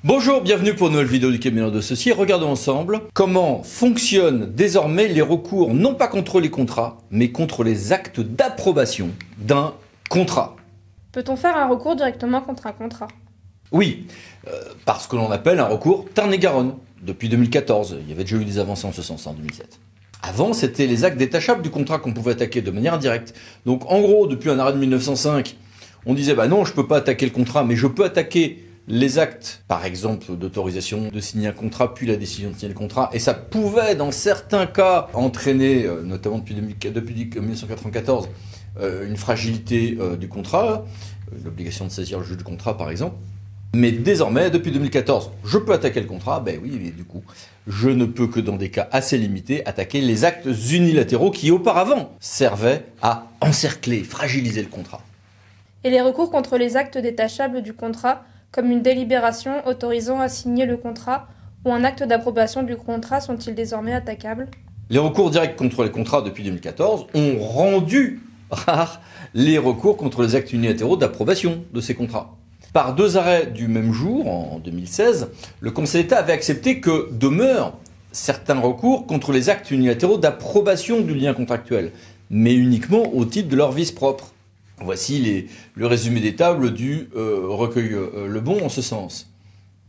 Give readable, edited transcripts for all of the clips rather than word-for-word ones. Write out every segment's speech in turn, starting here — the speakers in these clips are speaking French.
Bonjour, bienvenue pour une nouvelle vidéo du cabinet d'associés. Regardons ensemble comment fonctionnent désormais les recours, non pas contre les contrats, mais contre les actes d'approbation d'un contrat. Peut-on faire un recours directement contre un contrat? Oui, parce que l'on appelle un recours Tarn-et-Garonne, depuis 2014. Il y avait déjà eu des avancées en ce sens en 2007. Avant, c'était les actes détachables du contrat qu'on pouvait attaquer de manière indirecte. Donc en gros, depuis un arrêt de 1905, on disait bah non, je ne peux pas attaquer le contrat, mais je peux attaquer les actes, par exemple, d'autorisation de signer un contrat, puis la décision de signer le contrat, et ça pouvait, dans certains cas, entraîner, notamment depuis 1994, une fragilité du contrat, l'obligation de saisir le juge du contrat, par exemple. Mais désormais, depuis 2014, je peux attaquer le contrat, ben oui, mais du coup, je ne peux que dans des cas assez limités attaquer les actes unilatéraux qui auparavant servaient à encercler, fragiliser le contrat. Et les recours contre les actes détachables du contrat, comme une délibération autorisant à signer le contrat ou un acte d'approbation du contrat, sont-ils désormais attaquables? Les recours directs contre les contrats depuis 2014 ont rendu rares les recours contre les actes unilatéraux d'approbation de ces contrats. Par deux arrêts du même jour, en 2016, le Conseil d'État avait accepté que demeurent certains recours contre les actes unilatéraux d'approbation du lien contractuel, mais uniquement au titre de leur vice propre. Voici le résumé des tables du recueil Lebon en ce sens.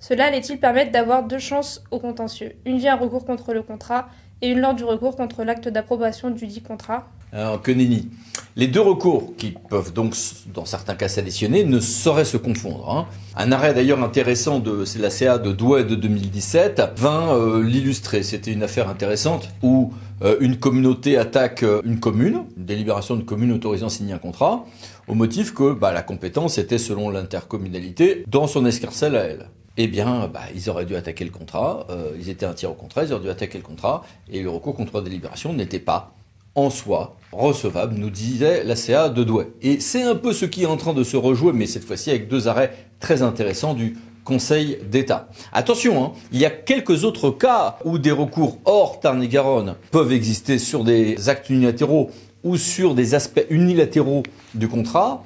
Cela allait-il permettre d'avoir deux chances au contentieux, une via un recours contre le contrat et une lors du recours contre l'acte d'approbation du dit contrat? Alors, que nenni. Les deux recours, qui peuvent donc, dans certains cas, s'additionner, ne sauraient se confondre. Un arrêt d'ailleurs intéressant, c'est la CA de Douai de 2017, vint l'illustrer. C'était une affaire intéressante où une communauté attaque une commune, une délibération d'une commune autorisant à signer un contrat, au motif que la compétence était selon l'intercommunalité dans son escarcelle à elle. Eh bien, ils auraient dû attaquer le contrat, ils étaient un tiers au contrat, ils auraient dû attaquer le contrat, et le recours contre la délibération n'était pas en soi recevable, nous disait la CA de Douai. Et c'est un peu ce qui est en train de se rejouer, mais cette fois-ci avec deux arrêts très intéressants du Conseil d'État. Attention, il y a quelques autres cas où des recours hors Tarn-et-Garonne peuvent exister sur des actes unilatéraux ou sur des aspects unilatéraux du contrat.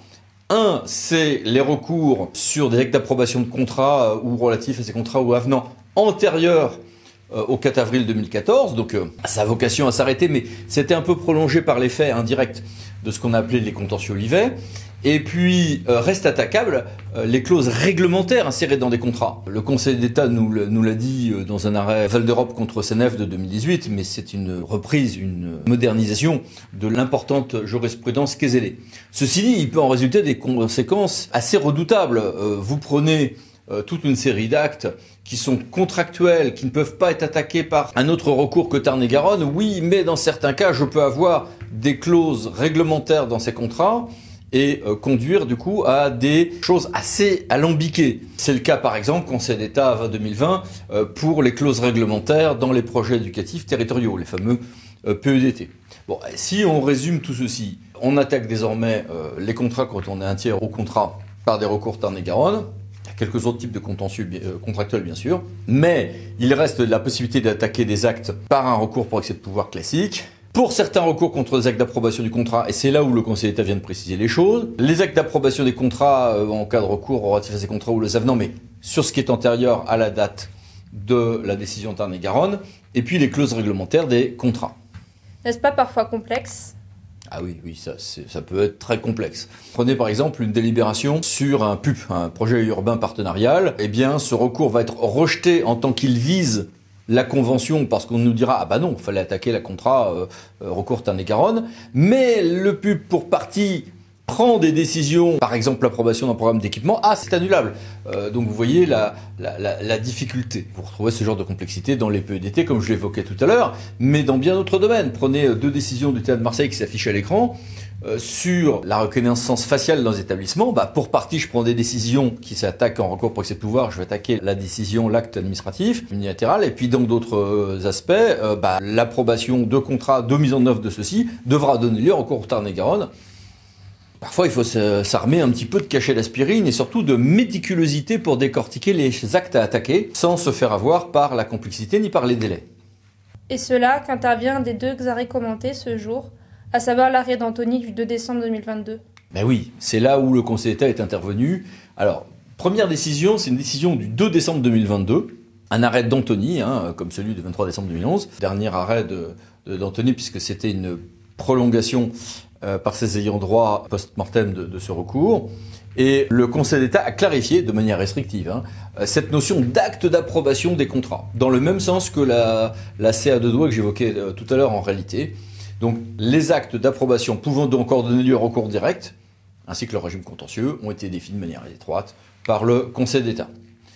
Un, c'est les recours sur des actes d'approbation de contrat ou relatifs à ces contrats ou avenants antérieurs au 4 avril 2014, donc ça a vocation à s'arrêter, mais c'était un peu prolongé par l'effet indirect de ce qu'on a appelé les contentieux Olivet. Et puis, restent attaquables les clauses réglementaires insérées dans des contrats. Le Conseil d'État nous l'a dit dans un arrêt Val d'Europe contre CNF de 2018, mais c'est une reprise, une modernisation de l'importante jurisprudence Kézélé. Ceci dit, il peut en résulter des conséquences assez redoutables. Vous prenez toute une série d'actes qui sont contractuels, qui ne peuvent pas être attaqués par un autre recours que Tarn-et-Garonne. Oui, mais dans certains cas, je peux avoir des clauses réglementaires dans ces contrats et conduire du coup à des choses assez alambiquées. C'est le cas par exemple, Conseil d'État 2020, pour les clauses réglementaires dans les projets éducatifs territoriaux, les fameux PEDT. Bon, si on résume tout ceci, on attaque désormais les contrats quand on est un tiers au contrat par des recours Tarn-et-Garonne. Il y a quelques autres types de contentieux contractuels bien sûr, mais il reste la possibilité d'attaquer des actes par un recours pour excès de pouvoir classique. Pour certains recours contre les actes d'approbation du contrat, et c'est là où le Conseil d'État vient de préciser les choses, les actes d'approbation des contrats en cas de recours relatifs à ces contrats ou les avenants, mais sur ce qui est antérieur à la date de la décision Tarn-et-Garonne, et puis les clauses réglementaires des contrats. N'est-ce pas parfois complexe? Ah oui, ça peut être très complexe. Prenez par exemple une délibération sur un PUP, un projet urbain partenarial. Eh bien, ce recours va être rejeté en tant qu'il vise la convention, parce qu'on nous dira, ah bah non, il fallait attaquer la contrat recours Tarn-et-Garonne. Mais le PUP, pour partie, prend des décisions, par exemple l'approbation d'un programme d'équipement, c'est annulable. Donc vous voyez la difficulté pour retrouver ce genre de complexité dans les PEDT, comme je l'évoquais tout à l'heure, mais dans bien d'autres domaines. Prenez deux décisions du Théâtre de Marseille qui s'affichent à l'écran sur la reconnaissance faciale dans les établissements. Pour partie, je prends des décisions qui s'attaquent en recours pour excès de pouvoir, je vais attaquer la décision, l'acte administratif, unilatéral, et puis dans d'autres aspects, l'approbation de contrats de mise en œuvre de ceci devra donner lieu en recours Tarn-et-Garonne. Parfois, il faut s'armer un petit peu de cachet d'aspirine et surtout de méticulosité pour décortiquer les actes à attaquer sans se faire avoir par la complexité ni par les délais. Et cela qu'intervient des deux arrêts commentés ce jour, à savoir l'arrêt d'Antony du 2 décembre 2022. Ben oui, c'est là où le Conseil d'État est intervenu. Alors, Première décision, c'est une décision du 2 décembre 2022, un arrêt d'Antony, comme celui du 23 décembre 2011, dernier arrêt d'Antony puisque c'était une prolongation par ses ayants droit post-mortem de ce recours. Et le Conseil d'État a clarifié de manière restrictive cette notion d'acte d'approbation des contrats, dans le même sens que la CA de Douai que j'évoquais tout à l'heure en réalité. Donc les actes d'approbation pouvant donc donner lieu au recours direct, ainsi que le régime contentieux, ont été définis de manière étroite par le Conseil d'État.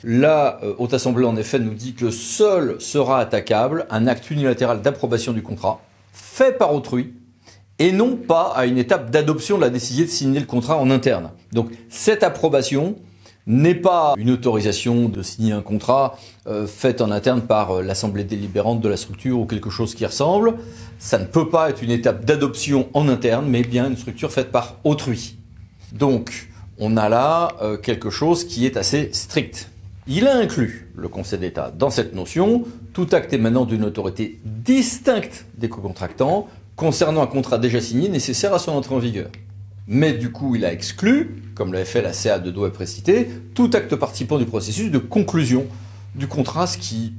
La Haute Assemblée, en effet, nous dit que seul sera attaquable un acte unilatéral d'approbation du contrat fait par autrui et non pas à une étape d'adoption de la décision de signer le contrat en interne. Donc cette approbation n'est pas une autorisation de signer un contrat faite en interne par l'assemblée délibérante de la structure ou quelque chose qui ressemble. Ça ne peut pas être une étape d'adoption en interne, mais bien une structure faite par autrui. Donc on a là quelque chose qui est assez strict. Il a inclus, le Conseil d'État, dans cette notion, tout acte émanant d'une autorité distincte des co-contractants concernant un contrat déjà signé nécessaire à son entrée en vigueur. Mais du coup, il a exclu, comme l'avait fait la CA de Douai précité, tout acte participant du processus de conclusion du contrat, ce qui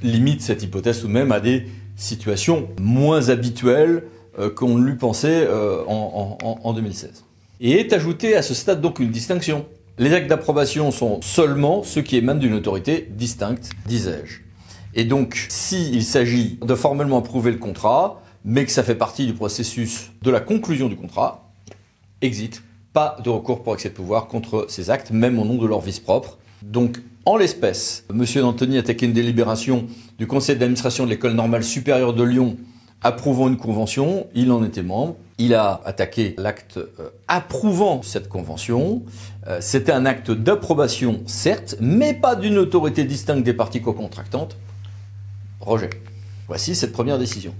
limite cette hypothèse tout de même à des situations moins habituelles qu'on l'eût pensé en 2016. Et est ajoutée à ce stade donc une distinction. Les actes d'approbation sont seulement ceux qui émanent d'une autorité distincte, disais-je. Et donc, s'il s'agit de formellement approuver le contrat, mais que ça fait partie du processus de la conclusion du contrat, exit, pas de recours pour excès de pouvoir contre ces actes, même au nom de leur vice propre. Donc, en l'espèce, M. D'Antony a attaqué une délibération du conseil d'administration de l'École normale supérieure de Lyon approuvant une convention, il en était membre. Il a attaqué l'acte approuvant cette convention. C'était un acte d'approbation, certes, mais pas d'une autorité distincte des parties co-contractantes. Rejet. Voici cette première décision.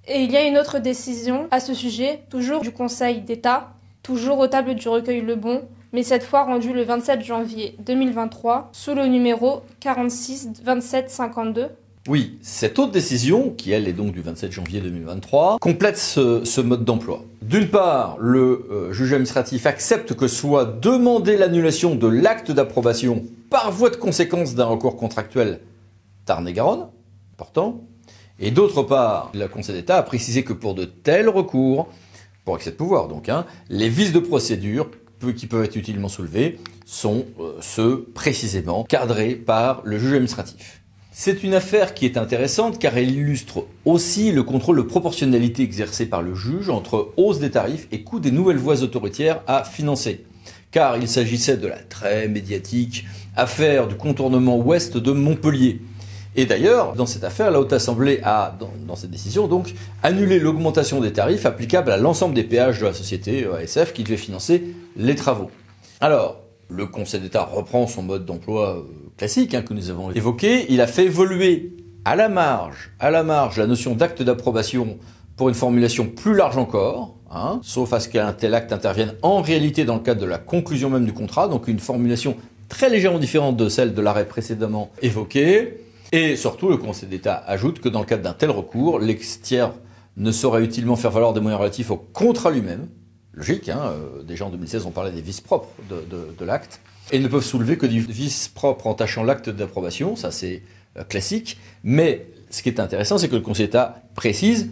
Et il y a une autre décision à ce sujet, toujours du Conseil d'État, toujours aux tables du recueil Lebon, mais cette fois rendue le 27 janvier 2023, sous le numéro 46-2752. Oui, cette autre décision, qui elle est donc du 27 janvier 2023, complète ce mode d'emploi. D'une part, le juge administratif accepte que soit demandée l'annulation de l'acte d'approbation par voie de conséquence d'un recours contractuel Tarn-et-Garonne, important. Et d'autre part, le Conseil d'État a précisé que pour de tels recours, pour excès de pouvoir donc, les vices de procédure qui peuvent être utilement soulevés sont ceux précisément cadrés par le juge administratif. C'est une affaire qui est intéressante car elle illustre aussi le contrôle de proportionnalité exercé par le juge entre hausse des tarifs et coût des nouvelles voies autoritaires à financer. Car il s'agissait de la très médiatique affaire du contournement ouest de Montpellier. Et d'ailleurs, dans cette affaire, la Haute Assemblée a, dans cette décision, donc, annulé l'augmentation des tarifs applicables à l'ensemble des péages de la société ASF qui devait financer les travaux. Alors, le Conseil d'État reprend son mode d'emploi classique que nous avons évoqué. Il a fait évoluer à la marge la notion d'acte d'approbation pour une formulation plus large encore, sauf à ce qu'un tel acte intervienne en réalité dans le cadre de la conclusion même du contrat, donc une formulation très légèrement différente de celle de l'arrêt précédemment évoqué. Et surtout, le Conseil d'État ajoute que dans le cadre d'un tel recours, l'ex-tiers ne saurait utilement faire valoir des moyens relatifs au contrat lui-même. Logique, déjà en 2016, on parlait des vices propres de l'acte. Et ne peuvent soulever que du vice propre entachant l'acte d'approbation, ça c'est classique. Mais ce qui est intéressant, c'est que le Conseil d'État précise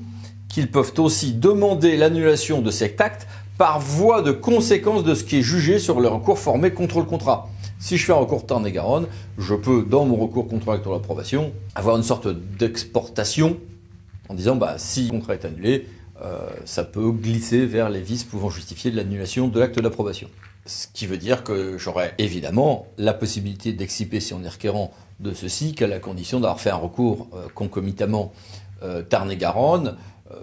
qu'ils peuvent aussi demander l'annulation de cet acte par voie de conséquence de ce qui est jugé sur le recours formé contre le contrat. Si je fais un recours Tarn-et-Garonne, je peux, dans mon recours contre l'acte d'approbation, avoir une sorte d'exportation en disant si le contrat est annulé, ça peut glisser vers les vices pouvant justifier de l'annulation de l'acte d'approbation. Ce qui veut dire que j'aurai évidemment la possibilité d'exciper, si on est requérant de ceci, qu'à la condition d'avoir fait un recours concomitamment Tarn-et-Garonne,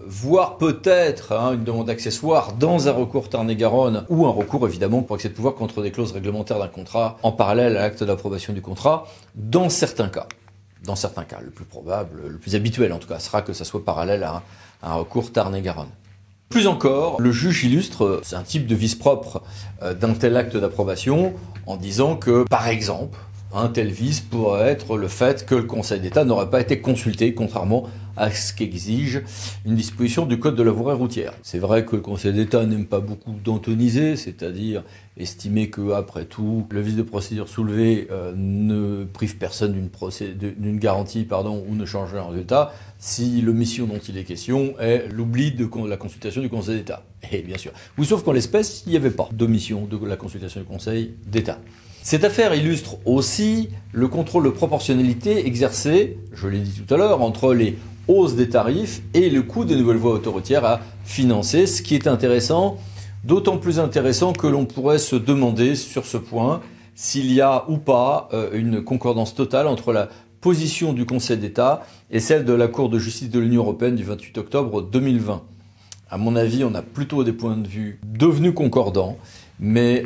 voire peut-être une demande accessoire dans un recours Tarn-et-Garonne ou un recours évidemment pour excès de pouvoir contre des clauses réglementaires d'un contrat en parallèle à l'acte d'approbation du contrat, dans certains cas. Dans certains cas, le plus probable, le plus habituel en tout cas, sera que ça soit parallèle à un recours Tarn-et-Garonne. Plus encore, le juge illustre un type de vice propre d'un tel acte d'approbation en disant que, par exemple, Un tel vice pourrait être le fait que le Conseil d'État n'aurait pas été consulté, contrairement à ce qu'exige une disposition du Code de la voirie routière. C'est vrai que le Conseil d'État n'aime pas beaucoup dantoniser, c'est-à-dire estimer que, après tout, le vice de procédure soulevé ne prive personne d'une garantie, ou ne change un résultat, si l'omission dont il est question est l'oubli de la consultation du Conseil d'État. Et bien sûr. Ou sauf qu'en l'espèce, il n'y avait pas d'omission de la consultation du Conseil d'État. Cette affaire illustre aussi le contrôle de proportionnalité exercé, je l'ai dit tout à l'heure, entre les hausses des tarifs et le coût des nouvelles voies autoroutières à financer, ce qui est intéressant, d'autant plus intéressant que l'on pourrait se demander sur ce point s'il y a ou pas une concordance totale entre la position du Conseil d'État et celle de la Cour de justice de l'Union européenne du 28 octobre 2020. À mon avis, on a plutôt des points de vue devenus concordants, mais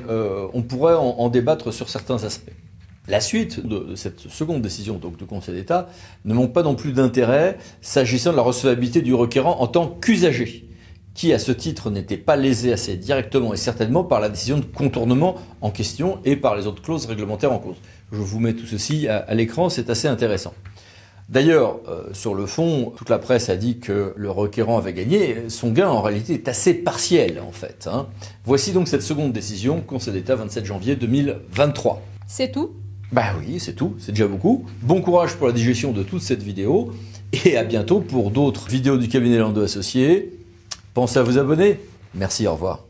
on pourrait en débattre sur certains aspects. La suite de cette seconde décision donc, du Conseil d'État ne manque pas non plus d'intérêt s'agissant de la recevabilité du requérant en tant qu'usager, qui à ce titre n'était pas lésé assez directement et certainement par la décision de contournement en question et par les autres clauses réglementaires en cause. Je vous mets tout ceci à l'écran, c'est assez intéressant. D'ailleurs, sur le fond, toute la presse a dit que le requérant avait gagné. Son gain, en réalité, est assez partiel, en fait. Voici donc cette seconde décision, Conseil d'État, 27 janvier 2023. C'est tout ? Bah oui, c'est tout, c'est déjà beaucoup. Bon courage pour la digestion de toute cette vidéo, et à bientôt pour d'autres vidéos du cabinet Lando Associés. Pensez à vous abonner. Merci, au revoir.